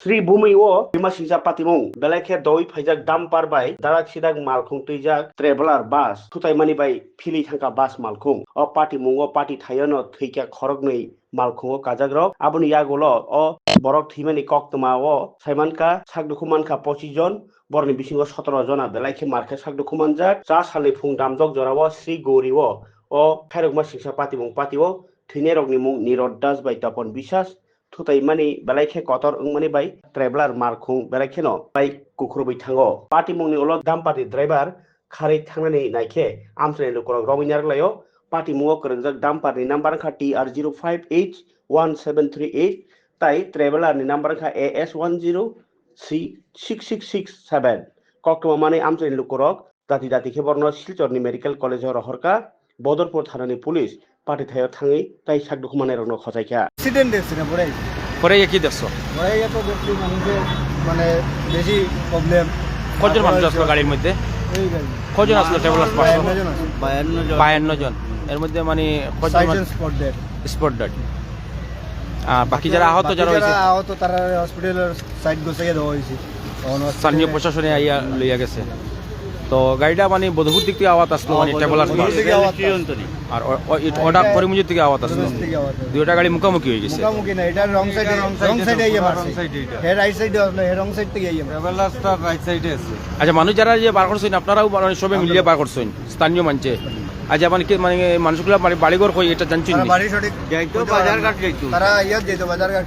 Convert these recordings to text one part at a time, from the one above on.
Sri Bumi o Bima Singsa Patimung Beleke doi Pajak Dampar by Darak Sidak Malkung Tijak Traveler Bus Tutai Mani by Pili Tanka Bus Malkung o Patimung o Pati Tayono Twika Korogni Malkung o Kajagrok Abuni Yagolo o Borok Timani Koktuma o Saimanka Sagdukumanka Pochijon Borni Bisingo Sotoro Jona Beleke Marke Sagdukumanjak Sa Sali Pung Damjok Jorawo Sri Gori o Perugma Singsa Patimung Patio Thinerok Nimung Nirodas by Tapon Bisas Tutai mani belai kotor mani bai traveler markhung belai no bai kukrubai thango party mungni ulo dam party driver khari thangnani naikhe amsne lukorok rominar layo party mungo koronjak dam party number kha TR05H1738 tai traveler ni number kha AS10C6667 koktoma mani amsne lukorok dati dati khe borno silchor ni medical college horka Bodorpur thanani police party thayo thangi tai sakdukhmane rokno khojaikha accident দেখছি না পরে কি দেখছো পরে তো দেখছি মানুষের মানে বেশি প্রবলেম। কজন মানুষ আসলো গাড়ির মধ্যে? এই গাড়ি কজন আসলো ট্রাভেলার্স বাস? 52 জন। এর মধ্যে মানে সাইডেন স্পট ডেড। Spot dead. আর বাকি যারা আহত হয়েছে আহত তারা হসপিটালের সাইড গোছাইয়া দেওয়া হয়েছে। স্থানীয় প্রশাসনে আইয়া লইয়া গেছে। তো গাড়িটা মানে বদহুর দিক থেকে আওয়াজ আসলো মানে ট্রাভেলার্স বাস আর ওটা করিমগঞ্জ থেকে আওয়াজ আসলো দুইটা গাড়ি মুখোমুখি হয়ে গেছে। মুখোমুখি না, এটা রং সাইডে আইয়া মারছে। হে রাইট সাইডে আসলে হে রং সাইড থেকে আইয়া ট্রাভেলার্সটা রাইট সাইডে আছে। আচ্ছা মানুষ যারা যে বার করছেন আপনারাও মানে সবে মিলিয়ে বার করছেন স্থানীয় মানছে আচ্ছা মানে কি মানে মানুষগুলো মানে বাড়িঘর কই এটা জানছেন তারা বাড়ি সঠিক যাইতো বাজার ঘাট যাইতো, তারা ইয়া যেত বাজার ঘাট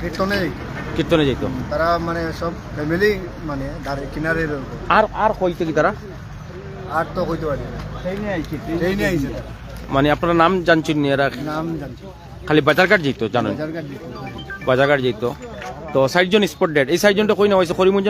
কীর্তনে যাইতো তারা মানে সব ফ্যামিলি মানে ধারে কিনারে আর কইতে কি তারা আর তো কইতে পারি না। সেই নিয়ে আইছে তারা। মানে আপনারা নাম জানছেন নি এরা নাম জানছি খালি বাজারঘাট যেত জানেন বাজার ঘাট দিতে। বাজারঘাট যেত তো 60 জন স্পট ডেড এই 60 জনটা কই না হয়েছে করিমগঞ্জ